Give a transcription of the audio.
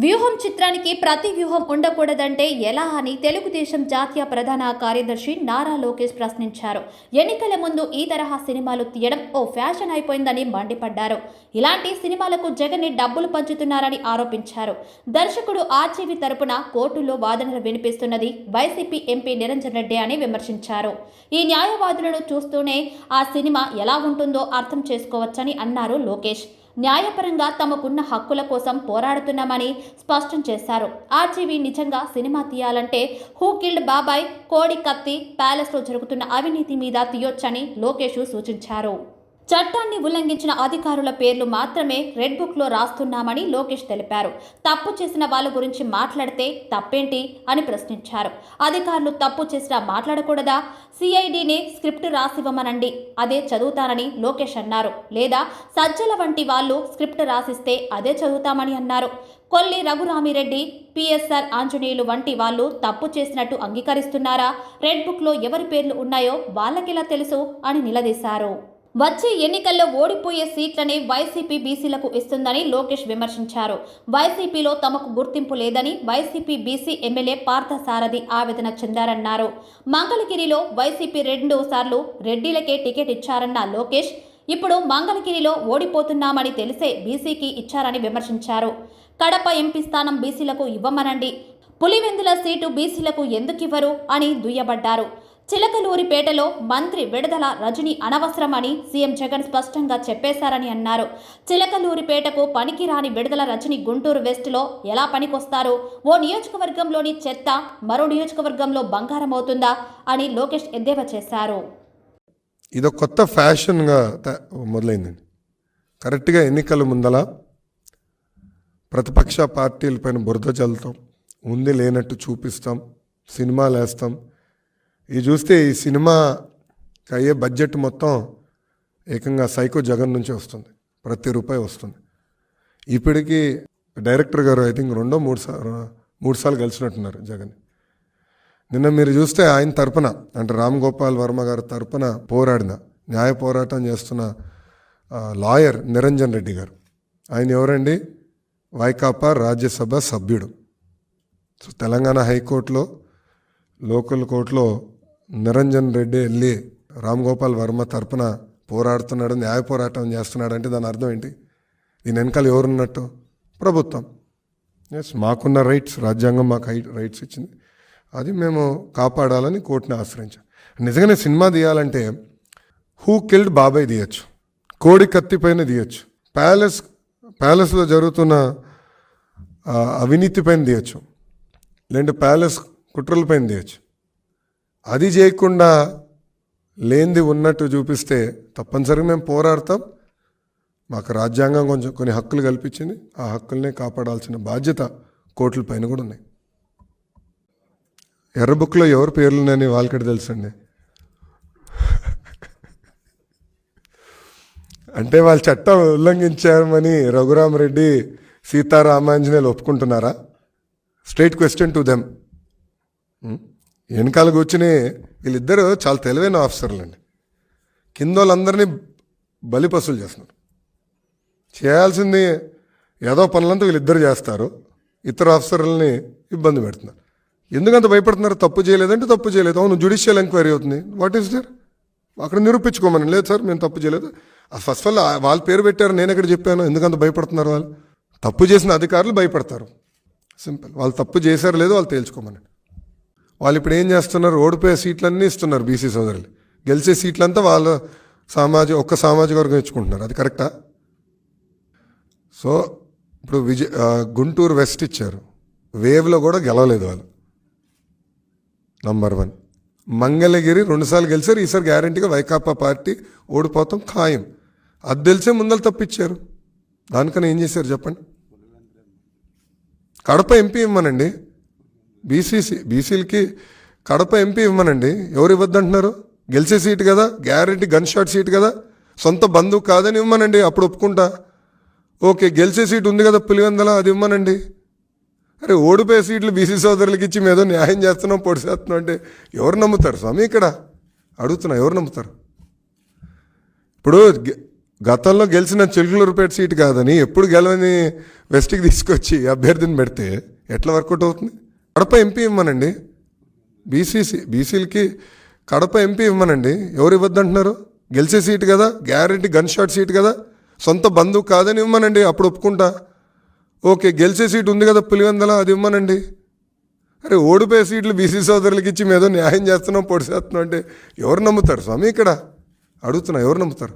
వ్యూహం చిత్రానికి ప్రతి వ్యూహం ఉండకూడదంటే ఎలా అని తెలుగుదేశం జాతీయ ప్రధాన కార్యదర్శి నారా లోకేష్ ప్రశ్నించారు. ఎన్నికల ముందు ఈ తరహా సినిమాలు తీయడం ఓ ఫ్యాషన్ అయిపోయిందని మండిపడ్డారు. ఇలాంటి సినిమాలకు జగన్ డబ్బులు పంచుతున్నారని ఆరోపించారు. దర్శకుడు ఆర్జీవి తరపున కోర్టులో వాదనలు వినిపిస్తున్నది వైసీపీ ఎంపీ నిరంజన్ రెడ్డి అని విమర్శించారు. ఈ న్యాయవాదులను చూస్తూనే ఆ సినిమా ఎలా ఉంటుందో అర్థం చేసుకోవచ్చని అన్నారు లోకేష్. న్యాయపరంగా తమకున్న హక్కుల కోసం పోరాడుతున్నామని స్పష్టం చేశారు. ఆర్జీవి నిజంగా సినిమా తీయాలంటే హూ కిల్డ్ బాబాయ్, కోడి కత్తి, ప్యాలెస్లో జరుగుతున్న అవినీతి మీద తీయొచ్చని లోకేష్ సూచించారు. చట్టాన్ని ఉల్లంఘించిన అధికారుల పేర్లు మాత్రమే రెడ్ బుక్లో రాస్తున్నామని లోకేష్ తెలిపారు. తప్పు చేసిన వాళ్ళ గురించి మాట్లాడితే తప్పేంటి అని ప్రశ్నించారు. అధికారులు తప్పు చేసినా మాట్లాడకూడదా? సిఐడిని స్క్రిప్ట్ రాసివ్వమనండి, అదే చదువుతానని లోకేష్ అన్నారు. లేదా సజ్జల వంటి వాళ్ళు స్క్రిప్ట్ రాసిస్తే అదే చదువుతామని అన్నారు. కొల్లి రఘురామిరెడ్డి, పిఎస్ఆర్ ఆంజనేయులు వంటి వాళ్ళు తప్పు చేసినట్టు అంగీకరిస్తున్నారా? రెడ్ బుక్లో ఎవరి పేర్లు ఉన్నాయో వాళ్ళకిలా తెలుసు అని నిలదీశారు. వచ్చే ఎన్నికల్లో ఓడిపోయే సీట్లనే వైసీపీ బీసీలకు ఇస్తుందని లోకేష్ విమర్శించారు. వైసీపీలో తమకు గుర్తింపు లేదని వైసీపీ బీసీ ఎమ్మెల్యే పార్థసారథి ఆవేదన చెందారన్నారు. మంగళగిరిలో వైసీపీ 2 సార్లు రెడ్డిలకే టికెట్ ఇచ్చారన్న లోకేష్ ఇప్పుడు మంగళగిరిలో ఓడిపోతున్నామని తెలిసే బీసీకి ఇచ్చారని విమర్శించారు. కడప ఎంపీ స్థానం బీసీలకు ఇవ్వమనండి, పులివెందుల సీటు బీసీలకు ఎందుకివ్వరు అని దుయ్యబడ్డారు. చిలకలూరిపేటలో మంత్రి విడుదల రజని అనవసరమని సీఎం జగన్ స్పష్టంగా చెప్పేశారని అన్నారు. చిలకలూరిపేటకు పనికిరాని విడుదల రజని గుంటూరు వెస్ట్లో ఎలా పనికొస్తారు? ఓ నియోజకవర్గంలోని చెత్త మరో నియోజకవర్గంలో బంగారం అవుతుందా అని లోకేష్ ఎద్దేవా చేశారు. ఇదొక కొత్త ఫ్యాషన్గా మొదలైందండి. కరెక్ట్గా ఎన్నికల ముందల ప్రతిపక్ష పార్టీలపైన బురద చల్లుతాం, ఉంది లేనట్టు చూపిస్తాం, సినిమాలు వేస్తాం. ఇది చూస్తే ఈ సినిమాకి అయ్యే బడ్జెట్ మొత్తం ఏకంగా సైకో జగన్ నుంచి వస్తుంది, ప్రతి రూపాయి వస్తుంది. ఇప్పటికీ డైరెక్టర్ గారు ఐ థింక్ 2-3 సార్లు కలిసినట్టున్నారు జగన్. నిన్న మీరు చూస్తే ఆయన తరపున అంటే రామ్ గోపాల్ వర్మ గారి తరపున పోరాడిన న్యాయ పోరాటం చేస్తున్న లాయర్ నిరంజన్ రెడ్డి గారు, ఆయన ఎవరండి? వైకాపా రాజ్యసభ సభ్యుడు. సో తెలంగాణ హైకోర్టులో లోకల్ కోర్టులో నిరంజన్ రెడ్డి వెళ్ళి రామ్ గోపాల్ వర్మ తరపున పోరాడుతున్నాడు, న్యాయ పోరాటం చేస్తున్నాడు అంటే దాని అర్థం ఏంటి? దీని వెనకాల ఎవరున్నట్టు? ప్రభుత్వం. ఎస్, మాకున్న రైట్స్, రాజ్యాంగం మాకు రైట్స్ ఇచ్చింది, అది మేము కాపాడాలని కోర్టుని ఆశ్రయించాం. నిజంగానే సినిమా తీయాలంటే హూ కిల్డ్ బాబాయ్ తీయచ్చు, కోడి కత్తి పైన తీయచ్చు, ప్యాలెస్లో జరుగుతున్న అవినీతి పైన తీయచ్చు, లేదంటే ప్యాలెస్ కుట్రల పైన తీయచ్చు. అది చేయకుండా లేనిది ఉన్నట్టు చూపిస్తే తప్పనిసరిగా మేము పోరాడతాం. మాకు రాజ్యాంగం కొన్ని హక్కులు కల్పించింది, ఆ హక్కుల్నే కాపాడాల్సిన బాధ్యత కోర్టుల పైన కూడా ఉన్నాయి. ఎర్ర బుక్లో ఎవరు పేర్లు ఉన్నాయని వాళ్ళకి తెలుసండి. అంటే వాళ్ళు చట్టం ఉల్లంఘించారని రఘురామరెడ్డి, సీతారామాంజనేయులు ఒప్పుకుంటున్నారా? Straight question to them. వెనకాల కూర్చుని వీళ్ళిద్దరూ చాలా తెలివైన ఆఫీసర్లు అండి. కింద వాళ్ళందరినీ బలిపసులు చేస్తున్నారు. చేయాల్సింది ఏదో పనులంతా వీళ్ళిద్దరు చేస్తారు, ఇతర ఆఫీసర్లని ఇబ్బంది పెడుతున్నారు. ఎందుకంత భయపడుతున్నారు? తప్పు చేయలేదంటే తప్పు చేయలేదు. అవును, జ్యుడిషియల్ ఎంక్వైరీ అవుతుంది. What is there? అక్కడ నిరూపించుకోమని. లేదు సార్ మేము తప్పు చేయలేదు. ఫస్ట్ ఆఫ్ ఆల్ వాళ్ళ పేరు పెట్టారు, నేను ఎక్కడ చెప్పాను? ఎందుకంత భయపడుతున్నారు? వాళ్ళు తప్పు చేసిన అధికారులు భయపడతారు. సింపుల్. వాళ్ళు తప్పు చేశారు లేదో వాళ్ళు తేల్చుకోమని. వాళ్ళు ఇప్పుడు ఏం చేస్తున్నారు? ఓడిపోయే సీట్లన్నీ ఇస్తున్నారు బీసీ సోదరులు, గెలిచే సీట్లంతా వాళ్ళ ఒక్క సామాజిక వర్గం ఇచ్చుకుంటున్నారు. అది కరెక్టా? సో ఇప్పుడు గుంటూరు వెస్ట్ ఇచ్చారు, వేవ్లో కూడా గెలవలేదు వాళ్ళు. నంబర్ 1. మంగళగిరి 2 సార్లు గెలిచారు, ఈసారి గ్యారంటీగా వైకాపా పార్టీ ఓడిపోతాం ఖాయం. అది తెలిసే ముందర తప్పిచ్చారు. దానికన్నా ఏం చేశారు చెప్పండి? కడప ఎంపీ ఇవ్వమనండి, బీసీలకి కడప ఎంపీ ఇవ్వమనండి. ఎవరు ఇవ్వద్దంటున్నారు? గెలిచే సీటు కదా, గ్యారంటీ గన్ షాట్ సీట్ కదా, సొంత బంధువు కాదని ఇవ్వమనండి, అప్పుడు ఒప్పుకుంటా. ఓకే, గెలిచే సీటు ఉంది కదా పులివెందల, అది ఇవ్వమనండి. అరే ఓడిపోయే సీట్లు బీసీ సోదరులకి ఇచ్చి మేదో న్యాయం చేస్తున్నాం, పొడి చేస్తున్నాం అంటే ఎవరు నమ్ముతారు స్వామి? ఇక్కడ అడుగుతున్నా, ఎవరు నమ్ముతారు? ఇప్పుడు గతంలో గెలిచిన చిలుకలూరుపేట సీటు కాదని ఎప్పుడు గెలవని వెస్ట్కి తీసుకొచ్చి అభ్యర్థిని పెడితే ఎట్లా వర్కౌట్ అవుతుంది? కడప ఎంపీ ఇవ్వమనండి, బీసీలకి కడప ఎంపీ ఇవ్వమనండి. ఎవరు ఇవ్వద్దంటున్నారు? గెలిచే సీటు కదా, గ్యారెంటీ గన్ షాట్ సీటు కదా, సొంత బంధువు కాదని ఇవ్వమనండి, అప్పుడు ఒప్పుకుంటా. ఓకే, గెలిచే సీటు ఉంది కదా పులివెందల, అది ఇవ్వమనండి. అరే ఓడిపోయే సీట్లు బీసీ సోదరులకి ఇచ్చి మేదో న్యాయం చేస్తున్నాం, పొడిసేస్తున్నాం అంటే ఎవరు నమ్ముతారు స్వామి? ఇక్కడ అడుగుతున్నా, ఎవరు నమ్ముతారు?